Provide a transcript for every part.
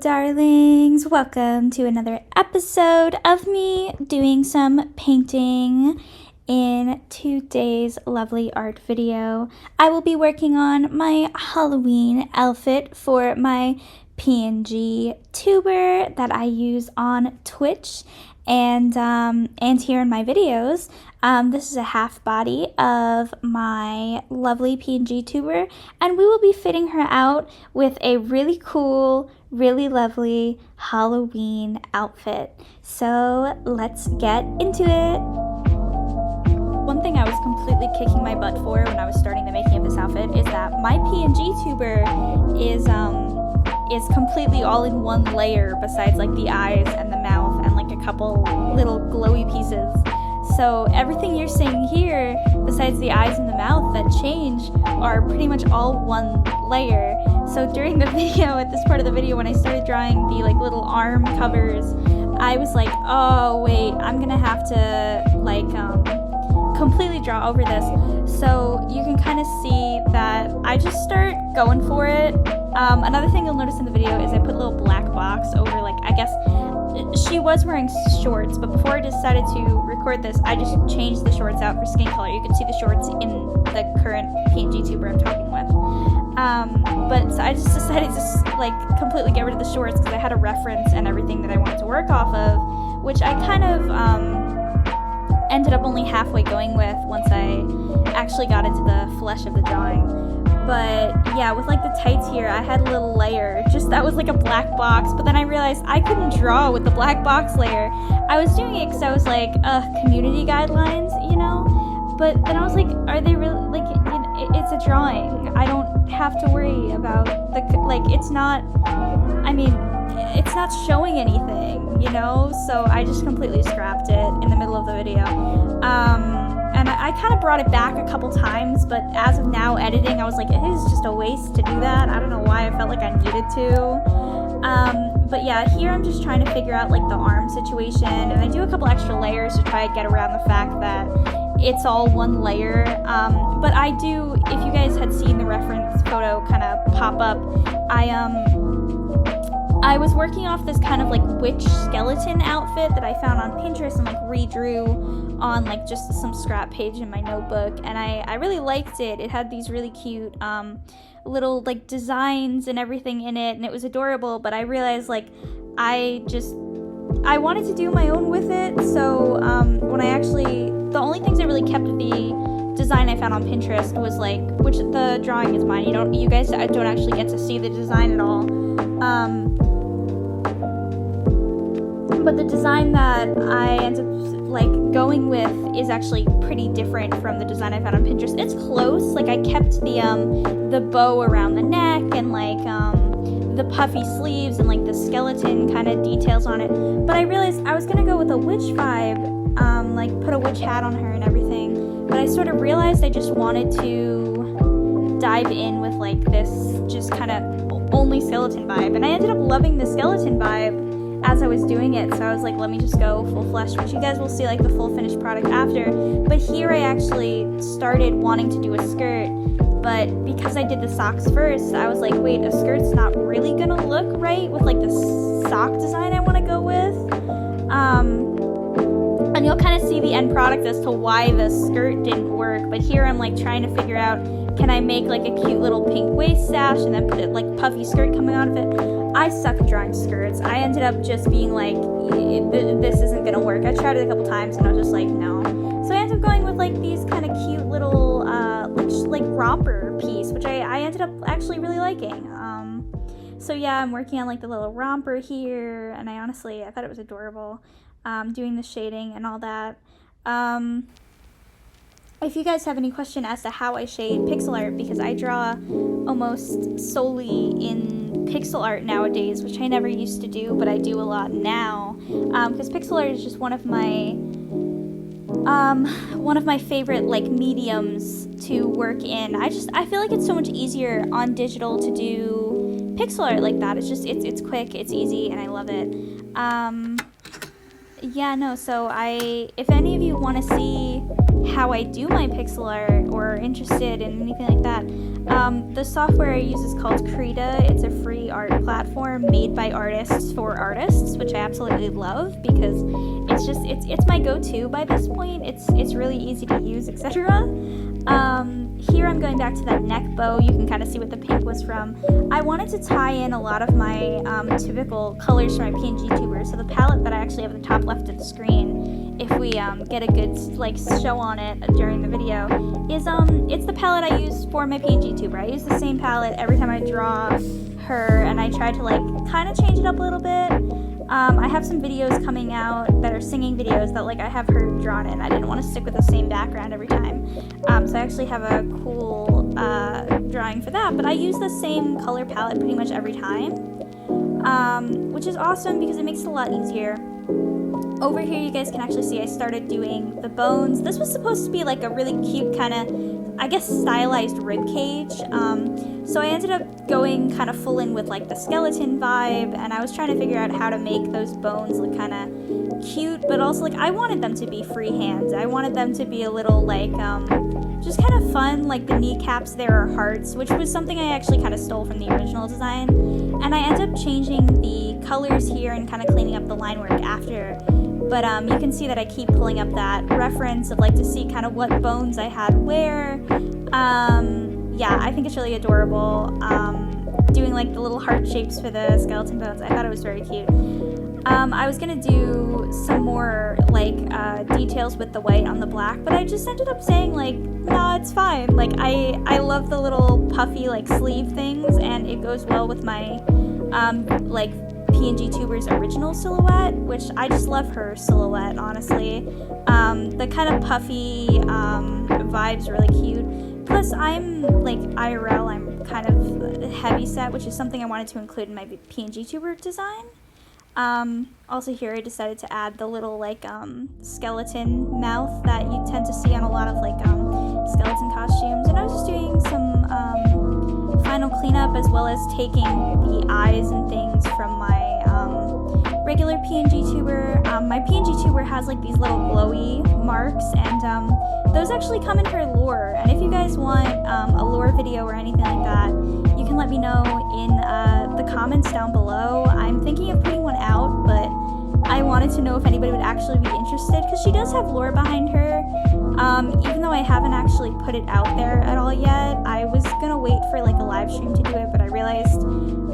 darlings, welcome to another episode of me doing some painting. In today's lovely art video, I will be working on my Halloween outfit for my PNG tuber that I use on Twitch and here in my videos. This is a half body of my lovely PNG tuber, and we will be fitting her out with a really cool, really lovely Halloween outfit. So let's get into it. One thing I was completely kicking my butt for when I was starting the making of this outfit is that my PNG tuber is completely all in one layer besides like the eyes and the mouth and like a couple little glowy pieces. So everything you're seeing here, besides the eyes and the mouth that change, are pretty much all one layer. So during the video, at this part of the video, when I started drawing the like little arm covers, I was like, oh wait, I'm gonna have to like completely draw over this. So you can kind of see that I just start going for it. Another thing you'll notice in the video is I put a little black box over, like, I guess she was wearing shorts, but before I decided to record this, I just changed the shorts out for skin color. You can see the shorts in the current PNG tuber I'm talking with. But so I just decided to like completely get rid of the shorts because I had a reference and everything that I wanted to work off of, which I kind of ended up only halfway going with once I actually got into the flesh of the drawing. But yeah, with like the tights here, I had a little layer, just that was like a black box, but then I realized I couldn't draw with the black box layer. I was doing it because I was like, community guidelines, you know? But then I was like, are they really, like, you know, it's a drawing. I don't have to worry about the, like, it's not showing anything, you know? So I just completely scrapped it in the middle of the video. And I kind of brought it back a couple times, but as of now editing, I was like, it is just a waste to do that. I don't know why I felt like I needed to. But yeah, here I'm just trying to figure out like the arm situation, and I do a couple extra layers to try to get around the fact that it's all one layer. But I do, if you guys had seen the reference photo kind of pop up, I was working off this kind of like witch skeleton outfit that I found on Pinterest and like redrew on like just some scrap page in my notebook, and I really liked it. It had these really cute little like designs and everything in it, and it was adorable, but I realized like I wanted to do my own with it. So when the only things I really kept of the design I found on Pinterest was like, which the drawing is mine, you guys don't actually get to see the design at all. But the design that I ended up like going with is actually pretty different from the design I found on Pinterest. It's close, like I kept the bow around the neck and like the puffy sleeves and like the skeleton kind of details on it. But I realized I was gonna go with a witch vibe, like put a witch hat on her and everything. But I sort of realized I just wanted to dive in with like this just kind of only skeleton vibe, and I ended up loving the skeleton vibe as I was doing it, so I was like, let me just go full flesh, which you guys will see like the full finished product after. But here I actually started wanting to do a skirt, but because I did the socks first, I was like, wait, a skirt's not really gonna look right with like the sock design I want to go with. And you'll kind of see the end product as to why the skirt didn't work, but here I'm like trying to figure out, can I make like a cute little pink waist sash and then put it like puffy skirt coming out of it? I suck at drawing skirts. I ended up just being like, this isn't gonna work. I tried it a couple times and I was just like, no. So I ended up going with like these kind of cute little like romper piece, which I ended up actually really liking. So yeah, I'm working on like the little romper here, and I thought it was adorable, doing the shading and all that. If you guys have any question as to how I shade pixel art, because I draw almost solely in pixel art nowadays, which I never used to do, but I do a lot now, because pixel art is just one of my favorite like mediums to work in. I feel like it's so much easier on digital to do pixel art like that. It's quick, it's easy, and I love it. Yeah, no, so if any of you want to see how I do my pixel art or are interested in anything like that, The software I use is called Krita. It's a free art platform made by artists for artists, which I absolutely love because it's my go-to by this point. It's really easy to use, etc. Here I'm going back to that neck bow. You can kind of see what the pink was from. I wanted to tie in a lot of my typical colors for my PNG tuber. So the palette that I actually have at the top left of the screen, if we get a good show on it during the video, is it's the palette I use for my PNG tuber. I use the same palette every time I draw her, and I try to kind of change it up a little bit. I have some videos coming out that are singing videos that I have her drawn in. I didn't want to stick with the same background every time. So I actually have a cool drawing for that, but I use the same color palette pretty much every time, which is awesome because it makes it a lot easier. Over here you guys can actually see I started doing the bones. This was supposed to be a really cute kind of, I guess, stylized rib cage. So I ended up going kind of full in with the skeleton vibe, and I was trying to figure out how to make those bones look kind of cute, but also I wanted them to be free hands. I wanted them to be a little just kind of fun, the kneecaps there are hearts, which was something I actually kind of stole from the original design. And I ended up changing the colors here and kind of cleaning up the line work after. But you can see that I keep pulling up that reference of to see kind of what bones I had where. Yeah, I think it's really adorable. Doing the little heart shapes for the skeleton bones, I thought it was very cute. I was gonna do some more details with the white on the black, but I just ended up saying nah, it's fine. I love the little puffy sleeve things, and it goes well with my PNG tuber's original silhouette, which I just love her silhouette, honestly. The kind of puffy vibe's really cute. Plus, I'm IRL, I'm kind of heavy set, which is something I wanted to include in my PNG tuber design. Also here I decided to add the little skeleton mouth that you tend to see on a lot of skeleton costumes, and I was just doing some final cleanup as well as taking the eyes and things from my regular PNG tuber. My PNG tuber has these little glowy marks, and those actually come in her lore, and if you guys want a lore video or anything like that, you can let me know in the comments down below. I'm thinking of putting one out, but I wanted to know if anybody would actually be interested, because she does have lore behind her. Even though I haven't actually put it out there at all yet, I was gonna wait for a live stream to do it, but I realized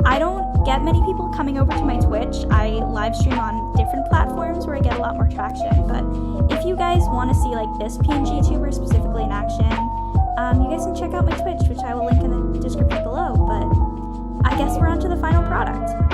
I don't get many people coming over to my Twitch. I live stream on different platforms where I get a lot more traction, but if you guys want to see this PNG tuber specifically in action, you guys can check out my Twitch, which I will link in the description below. But I guess we're on to the final product.